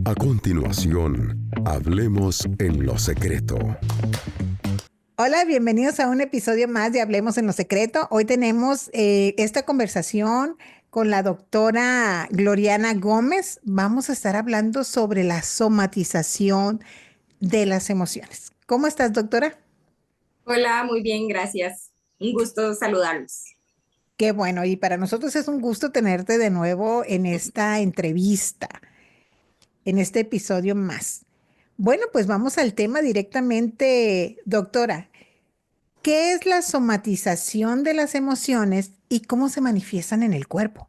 A continuación, hablemos en lo secreto. Hola, bienvenidos a un episodio más de Hablemos en lo Secreto. Hoy tenemos esta conversación con la doctora Gloriana Gómez. Vamos a estar hablando sobre la somatización de las emociones. ¿Cómo estás, doctora? Hola, muy bien, gracias. Un gusto saludarlos. Qué bueno, y para nosotros es un gusto tenerte de nuevo en esta entrevista, en este episodio más. Bueno, pues vamos al tema directamente, doctora. ¿Qué es la somatización de las emociones y cómo se manifiestan en el cuerpo?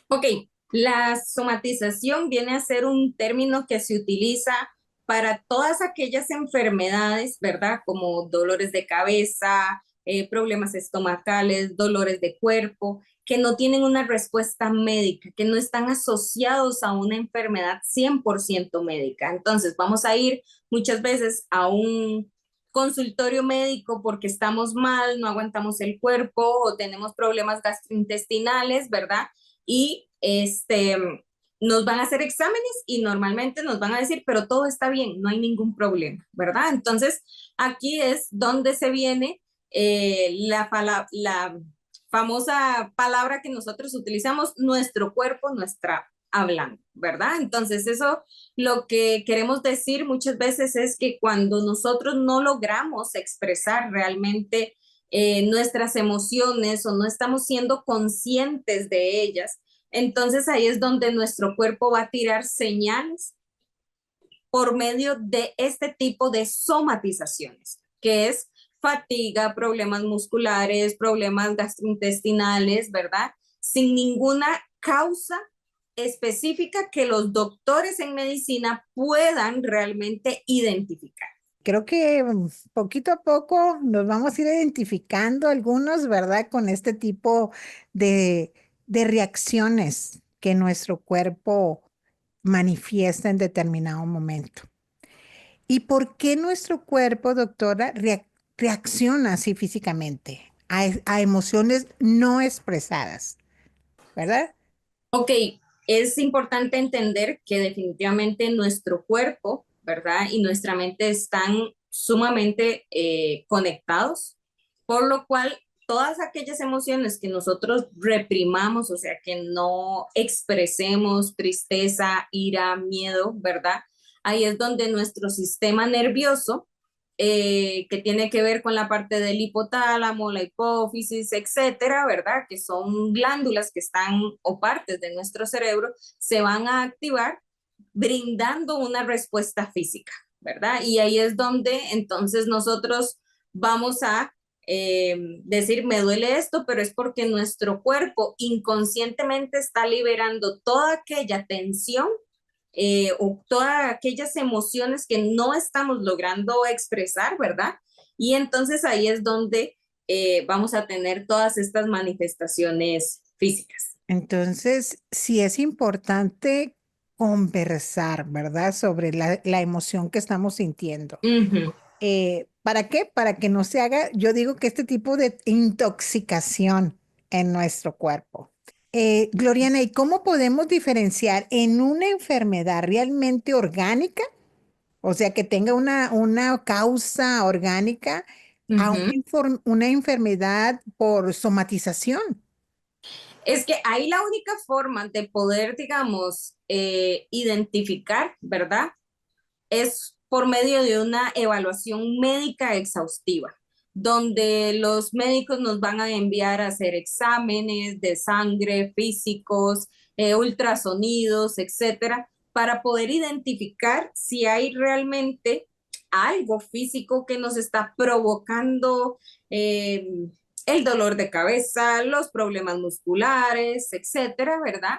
Ok, la somatización viene a ser un término que se utiliza para todas aquellas enfermedades, ¿verdad? Como dolores de cabeza, problemas estomacales, dolores de cuerpo, que no tienen una respuesta médica, que no están asociados a una enfermedad 100% médica. Entonces, vamos a ir muchas veces a un consultorio médico porque estamos mal, no aguantamos el cuerpo o tenemos problemas gastrointestinales, ¿verdad? Y nos van a hacer exámenes y normalmente nos van a decir, pero todo está bien, no hay ningún problema, ¿verdad? Entonces, aquí es donde se viene la famosa palabra que nosotros utilizamos, nuestro cuerpo, nuestra hablando, ¿verdad? Entonces, eso lo que queremos decir muchas veces es que cuando nosotros no logramos expresar realmente nuestras emociones o no estamos siendo conscientes de ellas, entonces ahí es donde nuestro cuerpo va a tirar señales por medio de este tipo de somatizaciones, que es fatiga, problemas musculares, problemas gastrointestinales, ¿verdad? Sin ninguna causa específica que los doctores en medicina puedan realmente identificar. Creo que poquito a poco nos vamos a ir identificando algunos, ¿verdad? Con este tipo de, de reacciones que nuestro cuerpo manifiesta en determinado momento. ¿Y por qué nuestro cuerpo, doctora, reacciona así físicamente a emociones no expresadas, ¿verdad? Ok, es importante entender que definitivamente nuestro cuerpo, ¿verdad? Y nuestra mente están sumamente conectados, por lo cual todas aquellas emociones que nosotros reprimamos, o sea, que no expresemos tristeza, ira, miedo, ¿verdad? Ahí es donde nuestro sistema nervioso que tiene que ver con la parte del hipotálamo, la hipófisis, etcétera, ¿verdad? Que son glándulas que están o partes de nuestro cerebro, se van a activar brindando una respuesta física, ¿verdad? Y ahí es donde entonces nosotros vamos a decir, me duele esto, pero es porque nuestro cuerpo inconscientemente está liberando toda aquella tensión o todas aquellas emociones que no estamos logrando expresar, ¿verdad? Y entonces ahí es donde vamos a tener todas estas manifestaciones físicas. Entonces, sí es importante conversar, ¿verdad? Sobre la emoción que estamos sintiendo. Uh -huh. ¿Para qué? Para que no se haga, yo digo que este tipo de intoxicación en nuestro cuerpo. Gloriana, ¿y cómo podemos diferenciar en una enfermedad realmente orgánica? O sea, que tenga una causa orgánica Uh a -huh. una enfermedad por somatización. Es que ahí la única forma de poder, digamos, identificar, ¿verdad? Es por medio de una evaluación médica exhaustiva, donde los médicos nos van a enviar a hacer exámenes de sangre, físicos, ultrasonidos, etcétera, para poder identificar si hay realmente algo físico que nos está provocando el dolor de cabeza, los problemas musculares, etcétera, ¿verdad?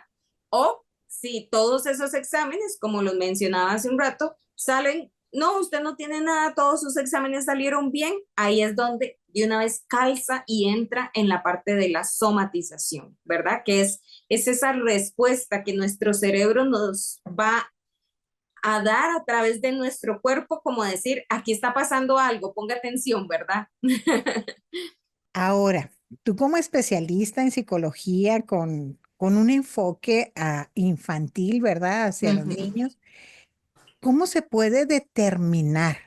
O si todos esos exámenes, como los mencionaba hace un rato, salen, no, usted no tiene nada, todos sus exámenes salieron bien, ahí es donde de una vez calza y entra en la parte de la somatización, ¿verdad? Que es esa respuesta que nuestro cerebro nos va a dar a través de nuestro cuerpo, como decir, aquí está pasando algo, ponga atención, ¿verdad? Ahora, tú como especialista en psicología con un enfoque infantil, ¿verdad? Hacia los Ujú, niños. ¿Cómo se puede determinar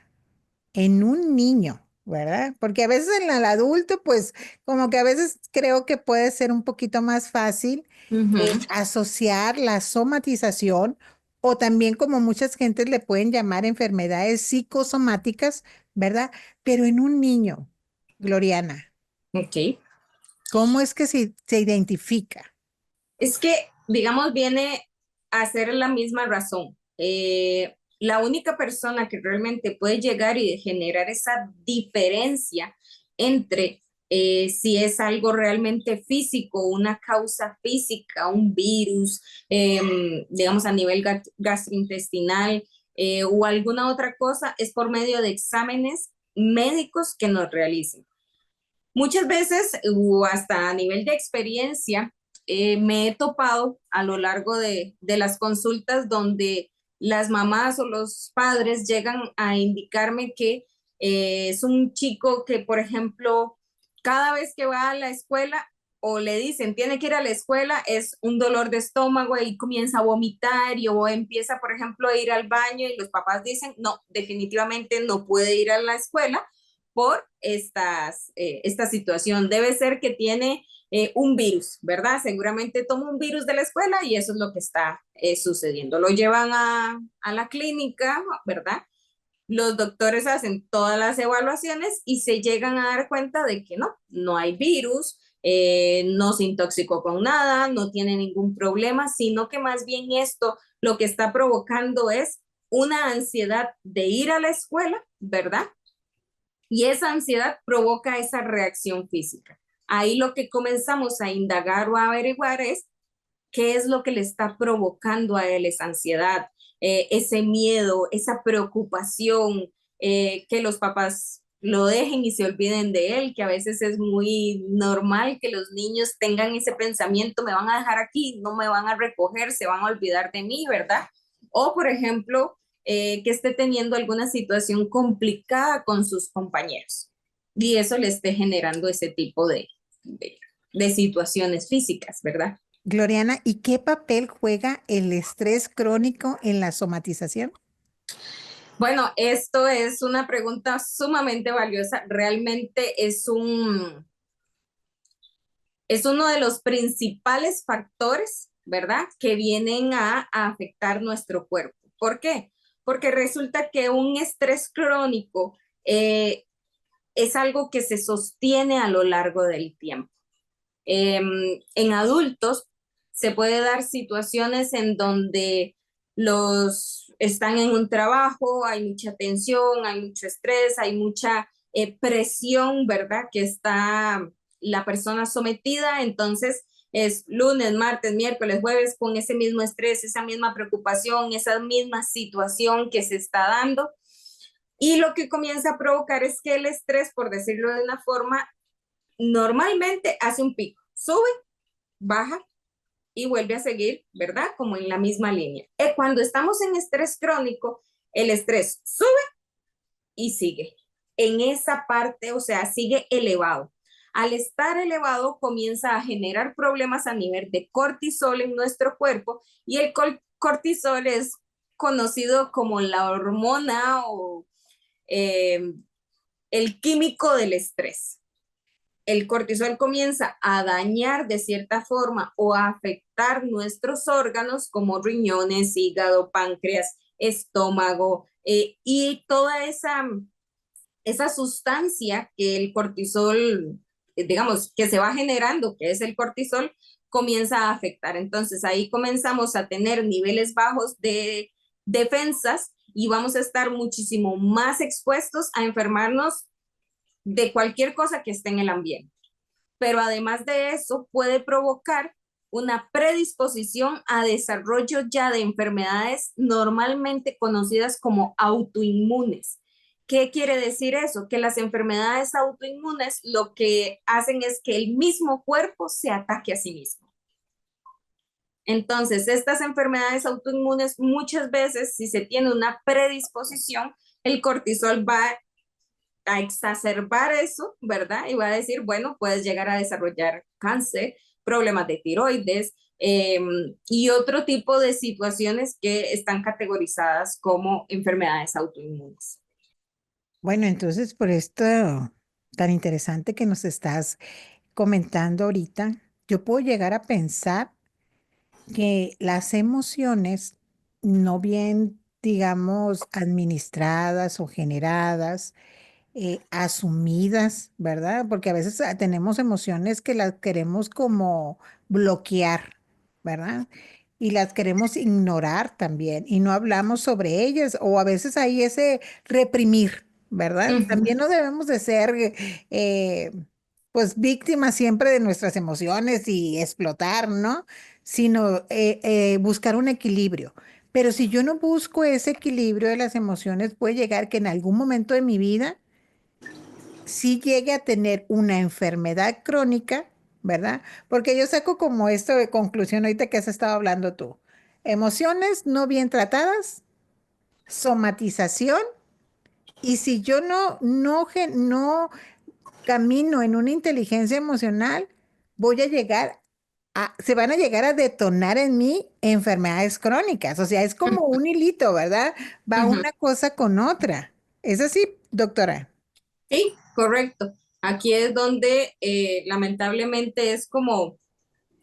en un niño, ¿verdad? Porque a veces en el adulto, pues como que a veces creo que puede ser un poquito más fácil ujú. asociar la somatización o también como muchas gentes le pueden llamar enfermedades psicosomáticas, ¿verdad? Pero en un niño, Gloriana, Ok. ¿cómo es que se identifica? Es que, digamos, viene a ser la misma razón. La única persona que realmente puede llegar y generar esa diferencia entre si es algo realmente físico, una causa física, un virus, digamos a nivel gastrointestinal o alguna otra cosa, es por medio de exámenes médicos que nos realicen. Muchas veces, o hasta a nivel de experiencia, me he topado a lo largo de las consultas donde las mamás o los padres llegan a indicarme que es un chico que, por ejemplo, cada vez que va a la escuela o le dicen tiene que ir a la escuela, es un dolor de estómago y comienza a vomitar y o empieza, por ejemplo, a ir al baño y los papás dicen, no, definitivamente no puede ir a la escuela por esta situación. Debe ser que tiene un virus, ¿verdad? Seguramente toma un virus de la escuela y eso es lo que está sucediendo. Lo llevan a la clínica, ¿verdad? Los doctores hacen todas las evaluaciones y se llegan a dar cuenta de que no hay virus, no se intoxicó con nada, no tiene ningún problema, sino que más bien esto lo que está provocando es una ansiedad de ir a la escuela, ¿verdad? Y esa ansiedad provoca esa reacción física. Ahí lo que comenzamos a indagar o a averiguar es qué es lo que le está provocando a él esa ansiedad, ese miedo, esa preocupación, que los papás lo dejen y se olviden de él, que a veces es muy normal que los niños tengan ese pensamiento, me van a dejar aquí, no me van a recoger, se van a olvidar de mí, ¿verdad? O, por ejemplo, que esté teniendo alguna situación complicada con sus compañeros y eso le esté generando ese tipo de, de situaciones físicas, ¿verdad? Gloriana, ¿y qué papel juega el estrés crónico en la somatización? Bueno, esto es una pregunta sumamente valiosa. Realmente es uno de los principales factores, ¿verdad? Que vienen a afectar nuestro cuerpo. ¿Por qué? Porque resulta que un estrés crónico es algo que se sostiene a lo largo del tiempo. En adultos se puede dar situaciones en donde los están en un trabajo, hay mucha tensión, hay mucho estrés, hay mucha presión, ¿verdad? Que está la persona sometida, entonces es lunes, martes, miércoles, jueves con ese mismo estrés, esa misma preocupación, esa misma situación que se está dando. Y lo que comienza a provocar es que el estrés, por decirlo de una forma, normalmente hace un pico, sube, baja y vuelve a seguir, ¿verdad? Como en la misma línea. Cuando estamos en estrés crónico, el estrés sube y sigue. En esa parte, o sea, sigue elevado. Al estar elevado, comienza a generar problemas a nivel de cortisol en nuestro cuerpo y el cortisol es conocido como la hormona o eh, el químico del estrés. El cortisol comienza a dañar de cierta forma o a afectar nuestros órganos como riñones, hígado, páncreas, estómago y toda esa sustancia que el cortisol, digamos, que se va generando, que es el cortisol, comienza a afectar. Entonces ahí comenzamos a tener niveles bajos de defensas y vamos a estar muchísimo más expuestos a enfermarnos de cualquier cosa que esté en el ambiente. Pero además de eso, puede provocar una predisposición a desarrollo ya de enfermedades normalmente conocidas como autoinmunes. ¿Qué quiere decir eso? Que las enfermedades autoinmunes lo que hacen es que el mismo cuerpo se ataque a sí mismo. Entonces, estas enfermedades autoinmunes muchas veces, si se tiene una predisposición, el cortisol va a exacerbar eso, ¿verdad? Y va a decir, bueno, puedes llegar a desarrollar cáncer, problemas de tiroides, y otro tipo de situaciones que están categorizadas como enfermedades autoinmunes. Bueno, entonces por esto tan interesante que nos estás comentando ahorita, yo puedo llegar a pensar que las emociones no bien, digamos, administradas o generadas, asumidas, ¿verdad? Porque a veces tenemos emociones que las queremos como bloquear, ¿verdad? Y las queremos ignorar también y no hablamos sobre ellas o a veces hay ese reprimir, ¿verdad? Ujú, También no debemos de ser, eh, pues, víctimas siempre de nuestras emociones y explotar, ¿no? Sino buscar un equilibrio. Pero si yo no busco ese equilibrio de las emociones, puede llegar que en algún momento de mi vida si llegue a tener una enfermedad crónica, ¿verdad? Porque yo saco como esto de conclusión ahorita que has estado hablando tú. Emociones no bien tratadas, somatización, y si yo no camino en una inteligencia emocional, voy a llegar se van a llegar a detonar en mí enfermedades crónicas. O sea, es como un hilito, ¿verdad? Va ujú. una cosa con otra. ¿Es así, doctora? Sí, correcto. Aquí es donde lamentablemente es como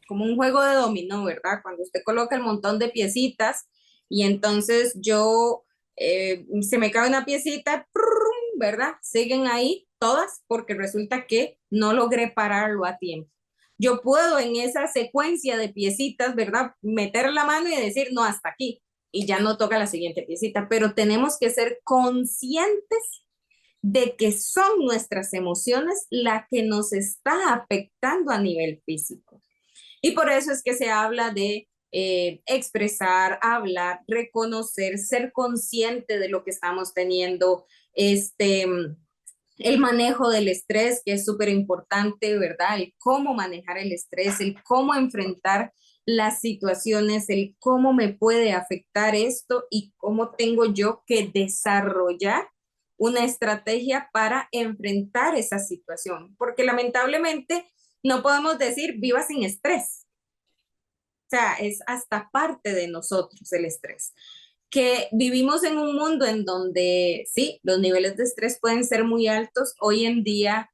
un juego de dominó, ¿verdad? Cuando usted coloca el montón de piecitas y entonces se me cae una piecita, ¡prum! ¿Verdad? Siguen ahí todas porque resulta que no logré pararlo a tiempo. Yo puedo en esa secuencia de piecitas, ¿verdad? Meter la mano y decir, no, hasta aquí. Y ya no toca la siguiente piecita, pero tenemos que ser conscientes de que son nuestras emociones la que nos está afectando a nivel físico. Y por eso es que se habla de expresar, hablar, reconocer, ser consciente de lo que estamos teniendo, el manejo del estrés, que es súper importante, ¿verdad? El cómo manejar el estrés, el cómo enfrentar las situaciones, el cómo me puede afectar esto y cómo tengo yo que desarrollar una estrategia para enfrentar esa situación, porque lamentablemente no podemos decir viva sin estrés, o sea, es hasta parte de nosotros el estrés. Que vivimos en un mundo en donde sí, los niveles de estrés pueden ser muy altos. Hoy en día,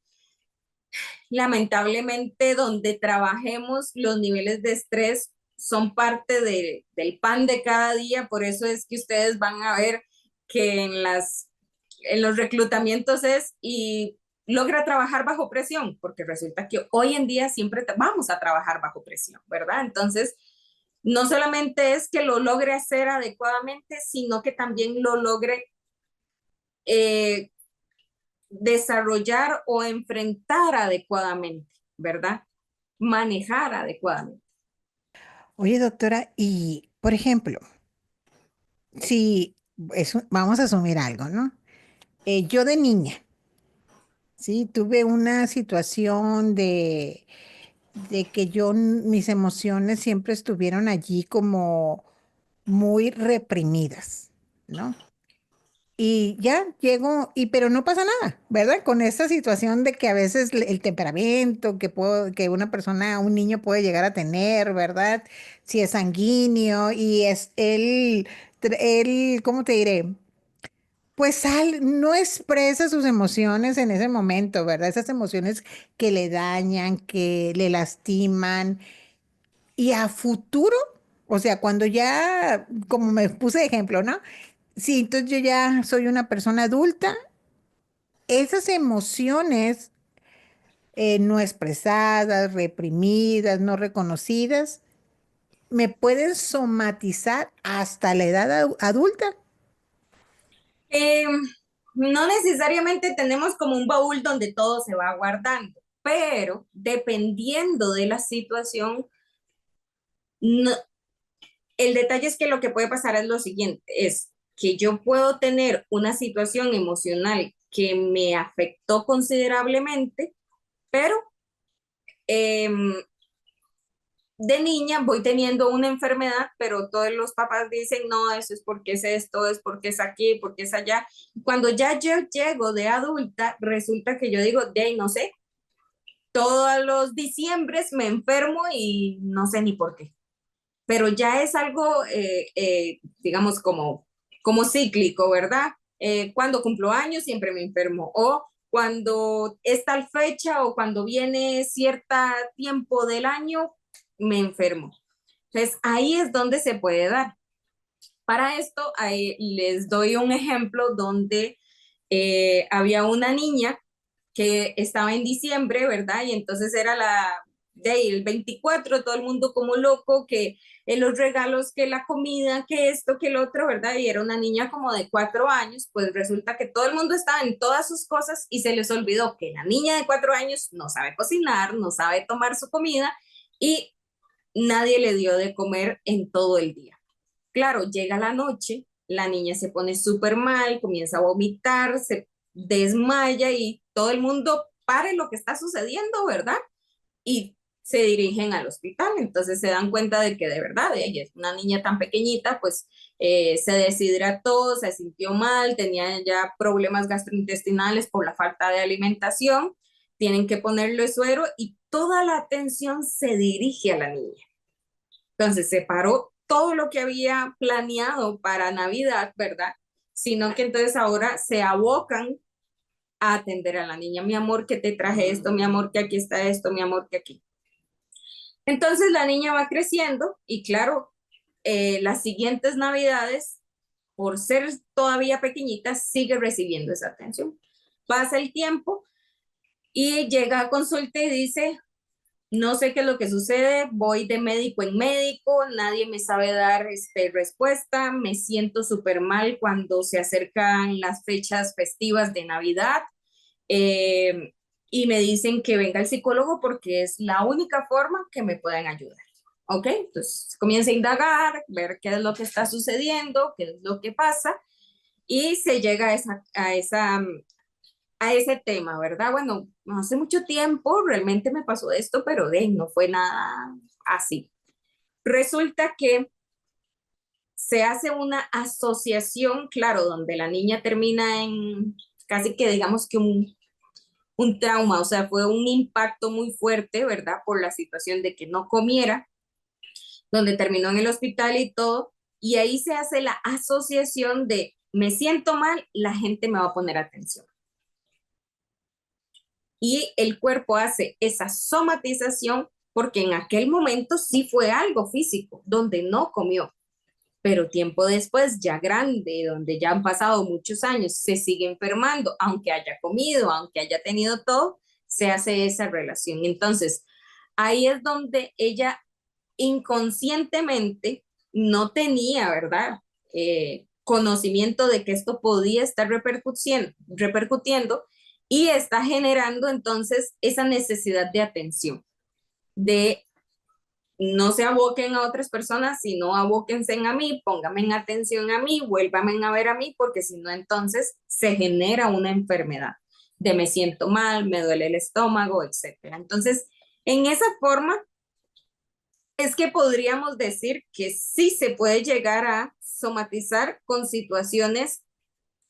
lamentablemente, donde trabajemos, los niveles de estrés son parte del pan de cada día. Por eso es que ustedes van a ver que en los reclutamientos es y logra trabajar bajo presión, porque resulta que hoy en día siempre vamos a trabajar bajo presión, ¿verdad? Entonces, no solamente es que lo logre hacer adecuadamente, sino que también lo logre eh, desarrollar o enfrentar adecuadamente, ¿verdad? Manejar adecuadamente. Oye, doctora, y por ejemplo, si vamos a asumir algo, ¿no? Yo de niña, sí, tuve una situación de que mis emociones siempre estuvieron allí como muy reprimidas, ¿no? Y ya llego, pero no pasa nada, ¿verdad? Con esta situación de que a veces el temperamento que una persona, un niño puede llegar a tener, ¿verdad? Si es sanguíneo y es él, ¿cómo te diré? Pues no expresa sus emociones en ese momento, ¿verdad? Esas emociones que le dañan, que le lastiman. Y a futuro, o sea, cuando ya, como me puse de ejemplo, ¿no? Sí, entonces yo ya soy una persona adulta, esas emociones no expresadas, reprimidas, no reconocidas, me pueden somatizar hasta la edad adulta. Eh, no necesariamente tenemos como un baúl donde todo se va guardando, pero dependiendo de la situación, no, el detalle es que lo que puede pasar es lo siguiente, es que yo puedo tener una situación emocional que me afectó considerablemente, pero eh, de niña voy teniendo una enfermedad, pero todos los papás dicen, no, eso es porque es esto, es porque es aquí, porque es allá. Cuando ya yo llego de adulta, resulta que yo digo, de ahí no sé, todos los diciembres me enfermo y no sé ni por qué. pero ya es algo, digamos, como cíclico, ¿verdad? Cuando cumplo años siempre me enfermo, o cuando es tal fecha o cuando viene cierto tiempo del año, me enfermo. Entonces, ahí es donde se puede dar. Para esto, ahí les doy un ejemplo donde había una niña que estaba en diciembre, ¿verdad? Y entonces era el 24, todo el mundo como loco, que los regalos, que la comida, que esto, que el otro, ¿verdad? Y era una niña como de 4 años, pues resulta que todo el mundo estaba en todas sus cosas y se les olvidó que la niña de 4 años no sabe cocinar, no sabe tomar su comida y nadie le dio de comer en todo el día. Claro, llega la noche, la niña se pone súper mal, comienza a vomitar, se desmaya y todo el mundo pare lo que está sucediendo, ¿verdad? Y se dirigen al hospital. Entonces se dan cuenta de que de verdad ella es una niña tan pequeñita, pues se deshidrató, se sintió mal, tenía ya problemas gastrointestinales por la falta de alimentación, tienen que ponerle suero y toda la atención se dirige a la niña. Entonces se paró todo lo que había planeado para Navidad, ¿verdad? Sino que entonces ahora se abocan a atender a la niña. Mi amor, que te traje esto, mi amor, que aquí está esto, mi amor, que aquí. Entonces la niña va creciendo y claro, las siguientes Navidades, por ser todavía pequeñita, sigue recibiendo esa atención. Pasa el tiempo y llega a consulta y dice, no sé qué es lo que sucede, voy de médico en médico, nadie me sabe dar respuesta, me siento súper mal cuando se acercan las fechas festivas de Navidad eh, y me dicen que venga el psicólogo porque es la única forma que me pueden ayudar. ¿Ok? Entonces comienza a indagar, ver qué es lo que está sucediendo, qué es lo que pasa y se llega a ese tema, ¿verdad? Bueno, no hace mucho tiempo realmente me pasó esto, pero no fue nada así. Resulta que se hace una asociación, claro, donde la niña termina en casi que digamos que un trauma, o sea, fue un impacto muy fuerte, ¿verdad? Por la situación de que no comiera, donde terminó en el hospital y todo, y ahí se hace la asociación de me siento mal, la gente me va a poner atención. Y el cuerpo hace esa somatización porque en aquel momento sí fue algo físico, donde no comió, pero tiempo después, ya grande, donde ya han pasado muchos años, se sigue enfermando, aunque haya comido, aunque haya tenido todo, se hace esa relación. Entonces, ahí es donde ella inconscientemente no tenía, ¿verdad? Conocimiento de que esto podía estar repercutiendo y está generando entonces esa necesidad de atención, de no se aboquen a otras personas, sino abóquense a mí, pónganme en atención a mí, vuélvanme a ver a mí, porque si no, entonces se genera una enfermedad de me siento mal, me duele el estómago, etcétera. Entonces, en esa forma es que podríamos decir que sí se puede llegar a somatizar con situaciones,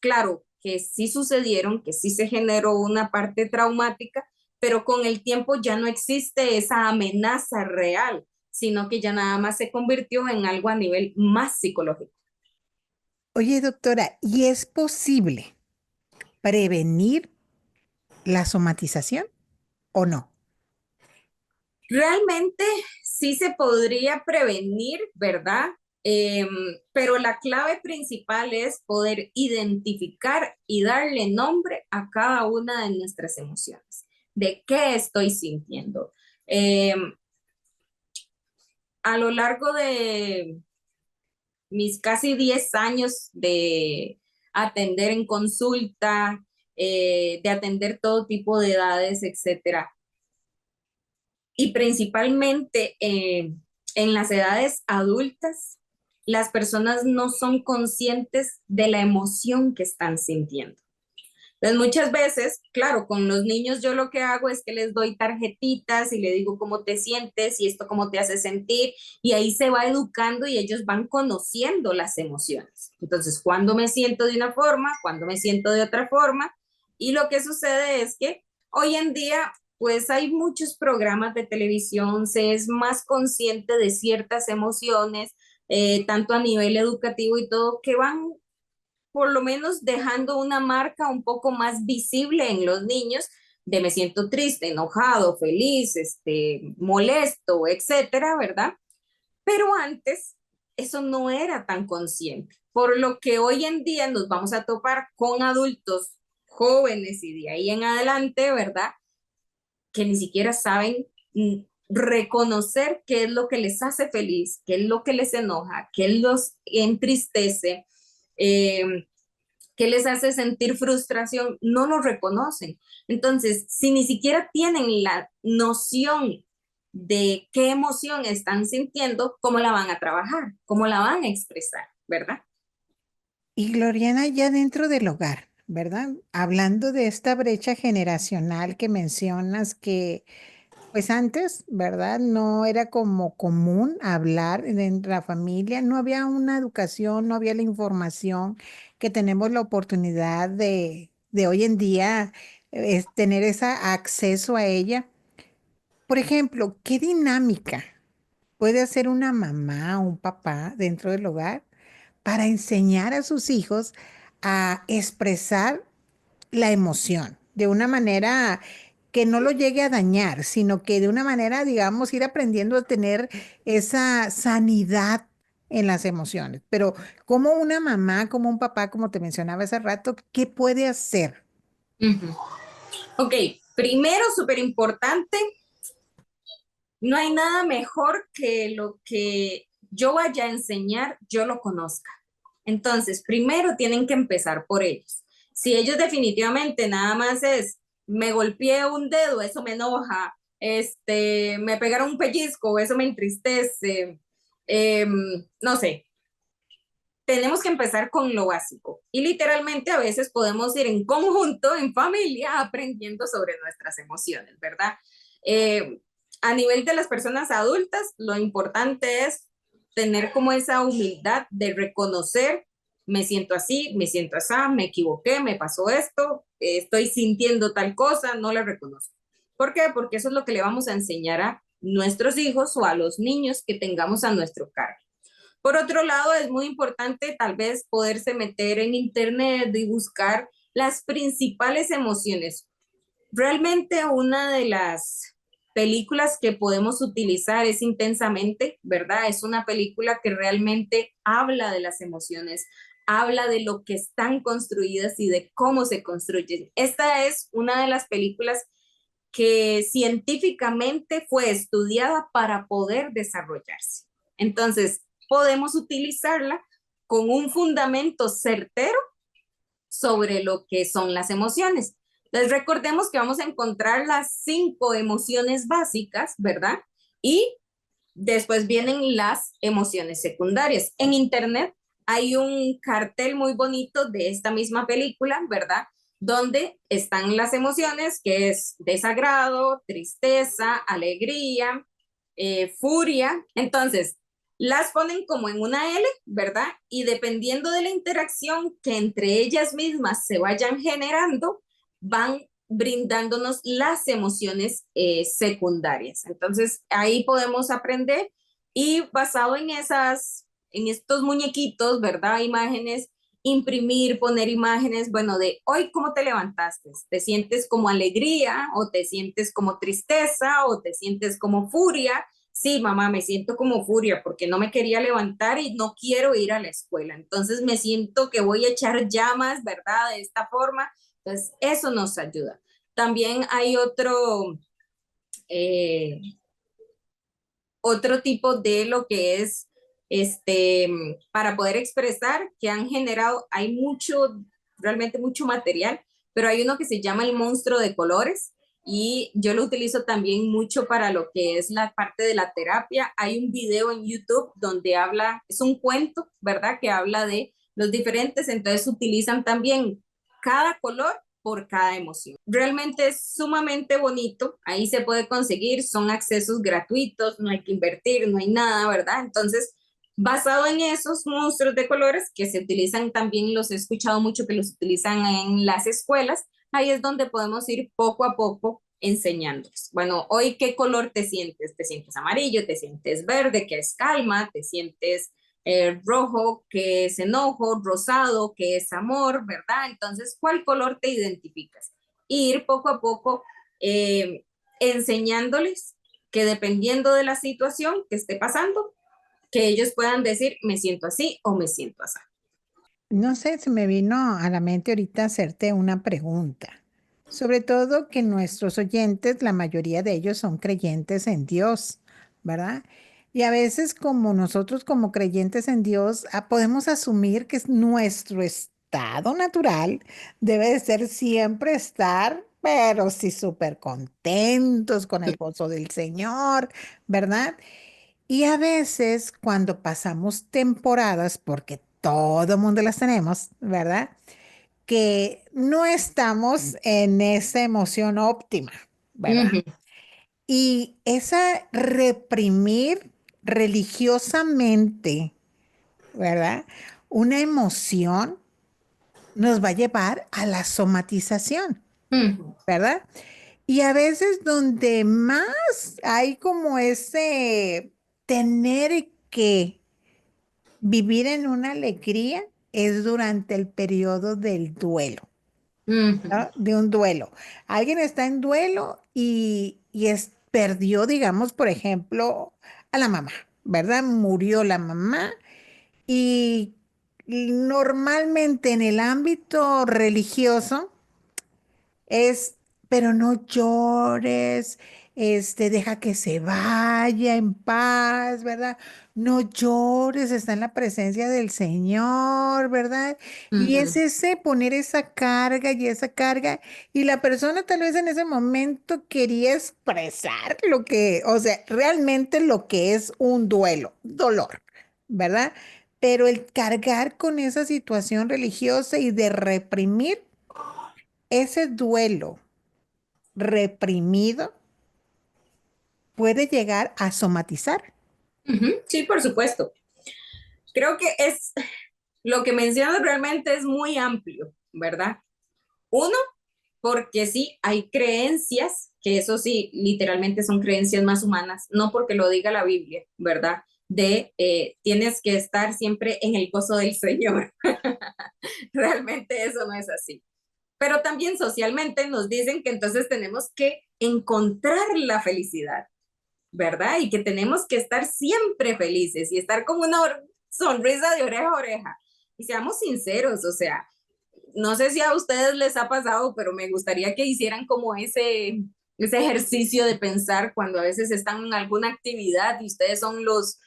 claro, que sí sucedieron, que sí se generó una parte traumática, pero con el tiempo ya no existe esa amenaza real, sino que ya nada más se convirtió en algo a nivel más psicológico. Oye, doctora, ¿y es posible prevenir la somatización o no? Realmente sí se podría prevenir, ¿verdad? Em, pero la clave principal es poder identificar y darle nombre a cada una de nuestras emociones. ¿De qué estoy sintiendo? Em, a lo largo de mis casi 10 años de atender en consulta, de atender todo tipo de edades, etcétera, y principalmente en las edades adultas, las personas no son conscientes de la emoción que están sintiendo. Entonces, muchas veces, claro, con los niños yo lo que hago es que les doy tarjetitas y le digo cómo te sientes y esto cómo te hace sentir y ahí se va educando y ellos van conociendo las emociones. Entonces, cuando me siento de una forma, cuando me siento de otra forma y lo que sucede es que hoy en día pues hay muchos programas de televisión, se es más consciente de ciertas emociones, tanto a nivel educativo y todo, que van por lo menos dejando una marca un poco más visible en los niños de me siento triste, enojado, feliz, molesto, etcétera, ¿verdad? Pero antes eso no era tan consciente, por lo que hoy en día nos vamos a topar con adultos jóvenes y de ahí en adelante, ¿verdad? Que ni siquiera saben reconocer qué es lo que les hace feliz, qué es lo que les enoja, qué los entristece, eh, qué les hace sentir frustración, no lo reconocen. Entonces, si ni siquiera tienen la noción de qué emoción están sintiendo, ¿cómo la van a trabajar? ¿Cómo la van a expresar? ¿Verdad? Y Gloriana, ya dentro del hogar, ¿verdad? Hablando de esta brecha generacional que mencionas que pues antes, ¿verdad? No era como común hablar en la familia, no había una educación, no había la información que tenemos la oportunidad de hoy en día, es tener ese acceso a ella. Por ejemplo, ¿qué dinámica puede hacer una mamá o un papá dentro del hogar para enseñar a sus hijos a expresar la emoción de una manera que no lo llegue a dañar, sino que de una manera, digamos, ir aprendiendo a tener esa sanidad en las emociones? Pero como una mamá, como un papá, como te mencionaba hace rato, ¿qué puede hacer? Ujú. Ok, primero, súper importante, no hay nada mejor que lo que yo vaya a enseñar, yo lo conozca. Entonces, primero tienen que empezar por ellos. Si ellos definitivamente nada más es, me golpeé un dedo, eso me enoja, me pegaron un pellizco, eso me entristece, no sé, tenemos que empezar con lo básico. Y literalmente a veces podemos ir en conjunto, en familia, aprendiendo sobre nuestras emociones, ¿verdad? Eh, a nivel de las personas adultas, lo importante es tener como esa humildad de reconocer, me siento así, me siento así, me equivoqué, me pasó esto, estoy sintiendo tal cosa, no la reconozco. ¿Por qué? Porque eso es lo que le vamos a enseñar a nuestros hijos o a los niños que tengamos a nuestro cargo. Por otro lado, es muy importante tal vez poderse meter en internet y buscar las principales emociones. Realmente una de las películas que podemos utilizar es Intensamente, ¿verdad? Es una película que realmente habla de las emociones, habla de lo que están construidas y de cómo se construyen. Esta es una de las películas que científicamente fue estudiada para poder desarrollarse. Entonces, podemos utilizarla con un fundamento certero sobre lo que son las emociones. Les recordemos que vamos a encontrar las 5 emociones básicas, ¿verdad? Y después vienen las emociones secundarias. En internet hay un cartel muy bonito de esta misma película, ¿verdad? Donde están las emociones, que es desagrado, tristeza, alegría, furia. Entonces, las ponen como en una L, ¿verdad? Y dependiendo de la interacción que entre ellas mismas se vayan generando, van brindándonos las emociones secundarias. Entonces, ahí podemos aprender y basado en estos muñequitos, ¿verdad? Imágenes, imprimir, poner imágenes, bueno, de hoy, ¿cómo te levantaste? ¿Te sientes como alegría o te sientes como tristeza o te sientes como furia? Sí, mamá, me siento como furia porque no me quería levantar y no quiero ir a la escuela. Entonces me siento que voy a echar llamas, ¿verdad? De esta forma. Entonces, eso nos ayuda. También hay eh, otro tipo de lo que es, para poder expresar que han generado, hay mucho, realmente mucho material, pero hay uno que se llama el monstruo de colores y yo lo utilizo también mucho para lo que es la parte de la terapia. Hay un video en YouTube donde habla, es un cuento, ¿verdad? Que habla de los diferentes, entonces utilizan también cada color por cada emoción. Realmente es sumamente bonito, ahí se puede conseguir, son accesos gratuitos, no hay que invertir, no hay nada, ¿verdad? Entonces, basado en esos monstruos de colores que se utilizan también, los he escuchado mucho que los utilizan en las escuelas, ahí es donde podemos ir poco a poco enseñándoles. Bueno, hoy, ¿qué color te sientes? ¿Te sientes amarillo? ¿Te sientes verde? ¿Qué es calma? ¿Te sientes rojo? ¿Qué es enojo? ¿Rosado? ¿Qué es amor? ¿Verdad? Entonces, ¿cuál color te identificas? Y ir poco a poco enseñándoles que dependiendo de la situación que esté pasando, que ellos puedan decir, me siento así o me siento así. No sé, se me vino a la mente ahorita hacerte una pregunta. Sobre todo que nuestros oyentes, la mayoría de ellos son creyentes en Dios, ¿verdad? Y a veces como nosotros como creyentes en Dios, podemos asumir que es nuestro estado natural debe de ser siempre estar, pero sí súper contentos con el gozo del Señor, ¿verdad? Y a veces cuando pasamos temporadas, porque todo mundo las tenemos, ¿verdad? Que no estamos en esa emoción óptima, ¿verdad? Ujú, Y esa reprimir religiosamente, ¿verdad? Una emoción nos va a llevar a la somatización, ujú, ¿verdad? Y a veces donde más hay como ese tener que vivir en una alegría es durante el periodo del duelo, ujú, ¿no? De un duelo. Alguien está en duelo y perdió, digamos, por ejemplo, a la mamá, ¿verdad? Murió la mamá y normalmente en el ámbito religioso, es, pero no llores, deja que se vaya en paz, ¿verdad? No llores, está en la presencia del Señor, ¿verdad? Y es ujú, ese poner esa carga, y la persona tal vez en ese momento quería expresar lo que, o sea, realmente lo que es un duelo, dolor, ¿verdad? Pero el cargar con esa situación religiosa y de reprimir ese duelo reprimido puede llegar a somatizar. ujú. Sí, por supuesto. Creo que es lo que mencionas realmente es muy amplio, ¿verdad? Uno, porque sí, hay creencias, que eso sí, literalmente son creencias más humanas, no porque lo diga la Biblia, ¿verdad? De tienes que estar siempre en el gozo del Señor. Realmente eso no es así. Pero también socialmente nos dicen que entonces tenemos que encontrar la felicidad, ¿verdad? Y que tenemos que estar siempre felices y estar con una sonrisa de oreja a oreja. Y seamos sinceros, o sea, no sé si a ustedes les ha pasado, pero me gustaría que hicieran como ese ejercicio de pensar cuando a veces están en alguna actividad y ustedes son los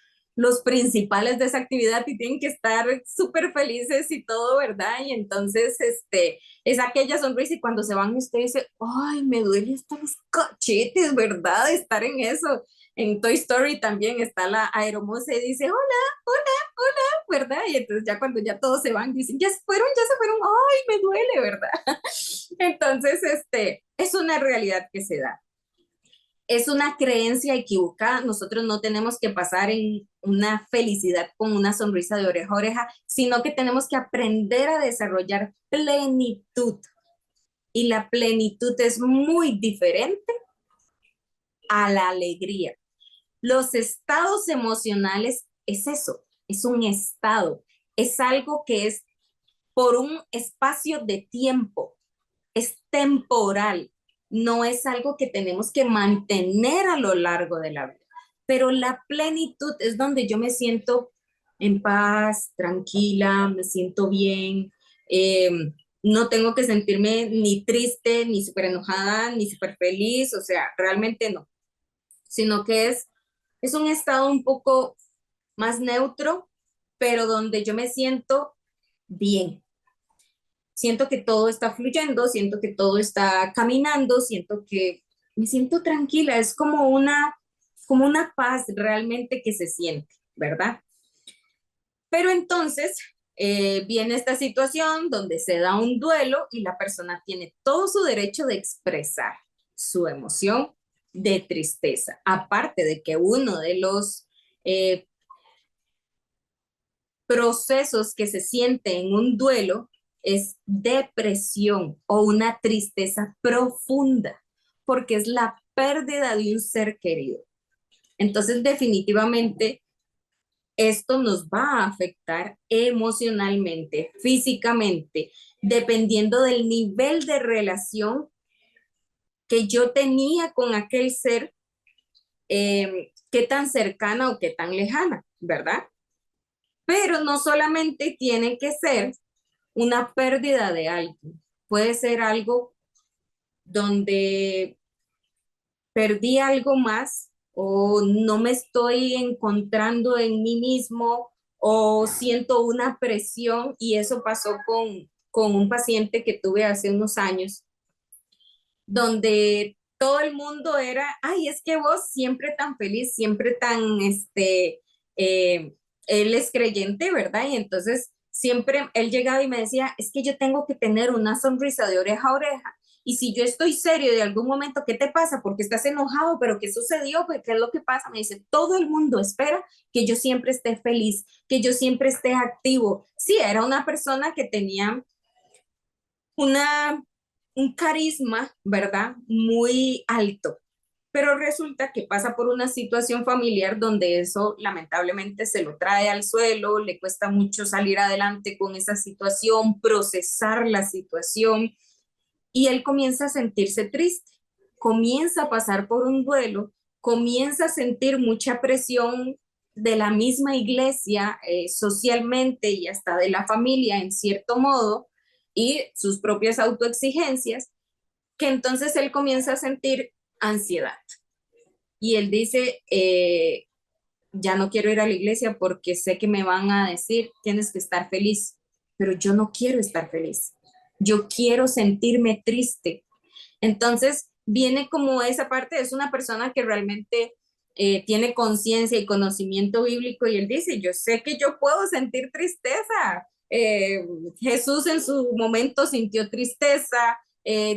principales de esa actividad y tienen que estar súper felices y todo, ¿verdad? Y entonces, es aquella sonrisa y cuando se van usted dice, ay, me duele hasta los cachetes, ¿verdad? De estar en eso. En Toy Story también está la aeromoza y dice, hola, ¿verdad? Y entonces ya cuando ya todos se van, dicen, ya se fueron, ay, me duele, ¿verdad? Entonces, es una realidad que se da. Es una creencia equivocada. Nosotros no tenemos que pasar en una felicidad con una sonrisa de oreja a oreja, sino que tenemos que aprender a desarrollar plenitud. Y la plenitud es muy diferente a la alegría. Los estados emocionales es eso, es un estado, es algo que es por un espacio de tiempo, es temporal, no es algo que tenemos que mantener a lo largo de la vida. Pero la plenitud es donde yo me siento en paz, tranquila, me siento bien, eh, no tengo que sentirme ni triste, ni súper enojada, ni súper feliz, o sea, realmente no, sino que es un estado un poco más neutro, pero donde yo me siento bien, siento que todo está fluyendo, siento que todo está caminando, siento que me siento tranquila, es como una paz realmente que se siente, ¿verdad? Pero entonces viene esta situación donde se da un duelo y la persona tiene todo su derecho de expresar su emoción de tristeza, aparte de que uno de los eh, procesos que se siente en un duelo es depresión o una tristeza profunda, porque es la pérdida de un ser querido. Entonces, definitivamente, esto nos va a afectar emocionalmente, físicamente, dependiendo del nivel de relación que yo tenía con aquel ser, qué tan cercana o qué tan lejana, ¿verdad? Pero no solamente tiene que ser una pérdida de algo, puede ser algo donde perdí algo más o no me estoy encontrando en mí mismo o siento una presión y eso pasó con un paciente que tuve hace unos años, donde todo el mundo era, ay, es que vos siempre tan feliz, siempre tan, eh, él es creyente, ¿verdad? Y entonces siempre él llegaba y me decía, es que yo tengo que tener una sonrisa de oreja a oreja. Y si yo estoy serio de algún momento, ¿qué te pasa? Porque estás enojado, pero ¿qué sucedió? ¿Qué es lo que pasa? Me dice, todo el mundo espera que yo siempre esté feliz, que yo siempre esté activo. Sí, era una persona que tenía una, un carisma, ¿verdad? Muy alto. Pero resulta que pasa por una situación familiar donde eso lamentablemente se lo trae al suelo, le cuesta mucho salir adelante con esa situación, procesar la situación y él comienza a sentirse triste, comienza a pasar por un duelo, comienza a sentir mucha presión de la misma iglesia, socialmente y hasta de la familia en cierto modo, y sus propias autoexigencias, que entonces él comienza a sentir ansiedad. Y él dice, ya no quiero ir a la iglesia porque sé que me van a decir, tienes que estar feliz, pero yo no quiero estar feliz. Yo quiero sentirme triste. Entonces, viene como esa parte, es una persona que realmente tiene conciencia y conocimiento bíblico y él dice, yo sé que yo puedo sentir tristeza. Jesús en su momento sintió tristeza,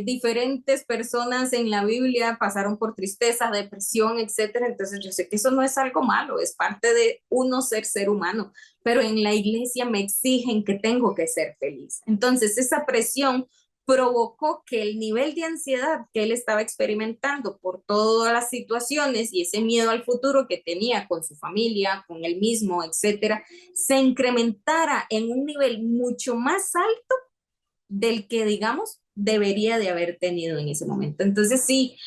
diferentes personas en la Biblia pasaron por tristeza, depresión, etcétera. Entonces yo sé que eso no es algo malo, es parte de uno ser humano, pero en la iglesia me exigen que tengo que ser feliz. Entonces esa presión provocó que el nivel de ansiedad que él estaba experimentando por todas las situaciones y ese miedo al futuro que tenía con su familia, con él mismo, etcétera, se incrementara en un nivel mucho más alto del que, digamos, debería de haber tenido en ese momento. Entonces, sí,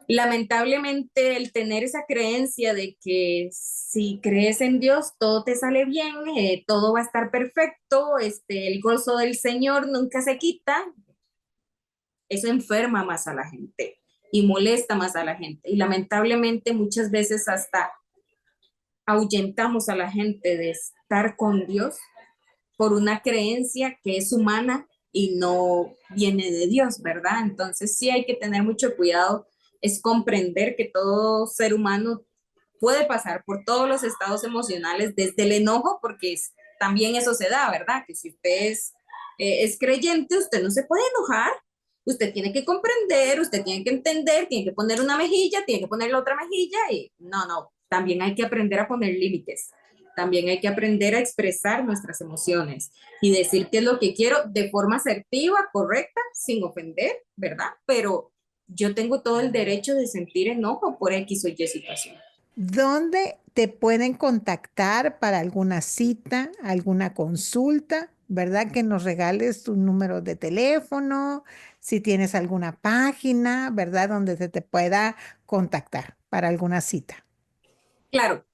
lamentablemente el tener esa creencia de que si crees en Dios todo te sale bien, todo va a estar perfecto, el gozo del Señor nunca se quita, eso enferma más a la gente y molesta más a la gente. Y lamentablemente muchas veces hasta ahuyentamos a la gente de estar con Dios por una creencia que es humana y no viene de Dios, ¿verdad? Entonces sí hay que tener mucho cuidado, es comprender que todo ser humano puede pasar por todos los estados emocionales, desde el enojo, porque también eso se da, ¿verdad? Que si usted es creyente, usted no se puede enojar, usted tiene que comprender, usted tiene que entender, tiene que poner una mejilla, tiene que poner la otra mejilla y no, también hay que aprender a poner límites. También hay que aprender a expresar nuestras emociones y decir qué es lo que quiero de forma asertiva, correcta, sin ofender, ¿verdad? Pero yo tengo todo el derecho de sentir enojo por X o Y situación. ¿Dónde te pueden contactar para alguna cita, alguna consulta? ¿Verdad? Que nos regales tu número de teléfono, si tienes alguna página, ¿verdad? Donde se te pueda contactar para alguna cita. Claro,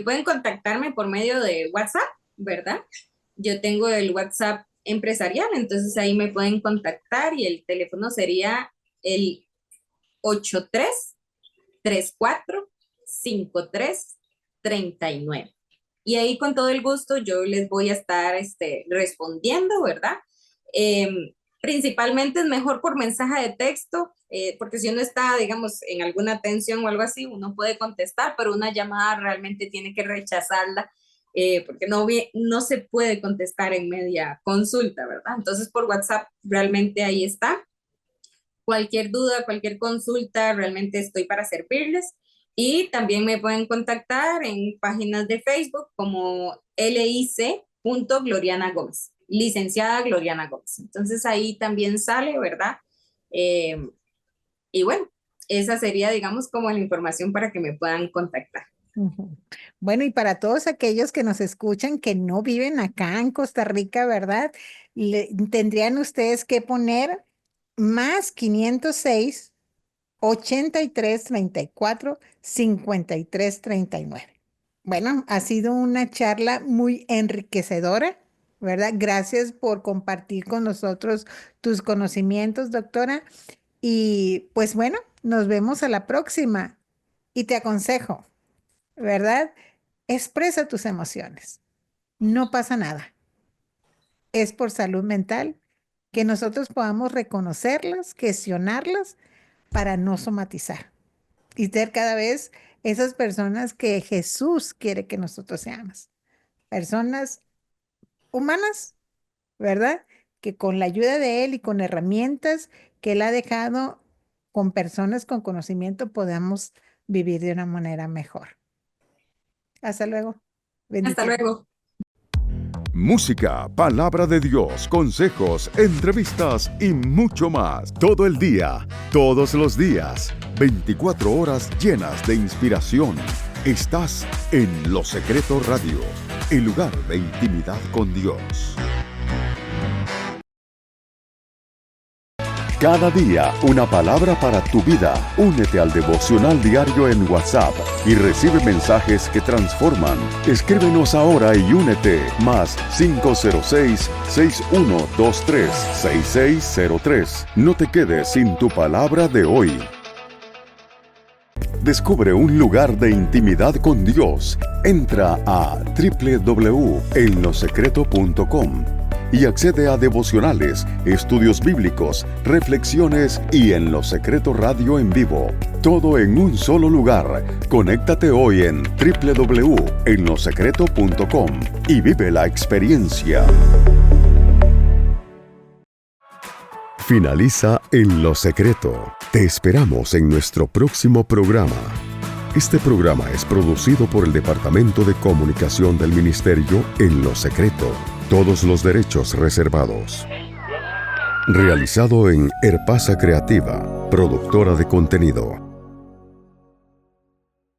pueden contactarme por medio de WhatsApp, ¿verdad? Yo tengo el WhatsApp empresarial, entonces ahí me pueden contactar y el teléfono sería el 83-34-53-39. Y ahí con todo el gusto yo les voy a estar respondiendo, ¿verdad? Principalmente es mejor por mensaje de texto, porque si uno está, digamos, en alguna atención o algo así, uno puede contestar, pero una llamada realmente tiene que rechazarla, porque no se puede contestar en media consulta, ¿verdad? Entonces por WhatsApp realmente ahí está. Cualquier duda, cualquier consulta, realmente estoy para servirles. Y también me pueden contactar en páginas de Facebook como lic.gloriana Gómez, licenciada Gloriana Gómez. Entonces ahí también sale, ¿verdad? Y bueno, esa sería, digamos, como la información para que me puedan contactar. Ujú. Bueno, y para todos aquellos que nos escuchan que no viven acá en Costa Rica, ¿verdad? Tendrían ustedes que poner más 506 83 34 53 39. Bueno, ha sido una charla muy enriquecedora, ¿verdad? Gracias por compartir con nosotros tus conocimientos, doctora. Y pues bueno, nos vemos a la próxima. Y te aconsejo, ¿verdad? Expresa tus emociones. No pasa nada. Es por salud mental que nosotros podamos reconocerlas, gestionarlas para no somatizar y ser cada vez esas personas que Jesús quiere que nosotros seamos. Personas humanas, ¿verdad? Que con la ayuda de Él y con herramientas que Él ha dejado con personas con conocimiento podamos vivir de una manera mejor. Hasta luego. Hasta Bendiciones. luego. Música, palabra de Dios, consejos, entrevistas y mucho más. Todo el día, todos los días, 24 horas llenas de inspiración. Estás en Los Secretos Radio, el lugar de intimidad con Dios. Cada día una palabra para tu vida. Únete al devocional diario en WhatsApp y recibe mensajes que transforman. Escríbenos ahora y únete. Más 506-6123-6603. No te quedes sin tu palabra de hoy. Descubre un lugar de intimidad con Dios. Entra a www.enlosecreto.com y accede a devocionales, estudios bíblicos, reflexiones y En Lo Secreto Radio en vivo. Todo en un solo lugar. Conéctate hoy en www.enlosecreto.com y vive la experiencia. Finaliza En Lo Secreto. Te esperamos en nuestro próximo programa. Este programa es producido por el Departamento de Comunicación del Ministerio En Lo Secreto. Todos los derechos reservados. Realizado en Herpasa Creativa, productora de contenido.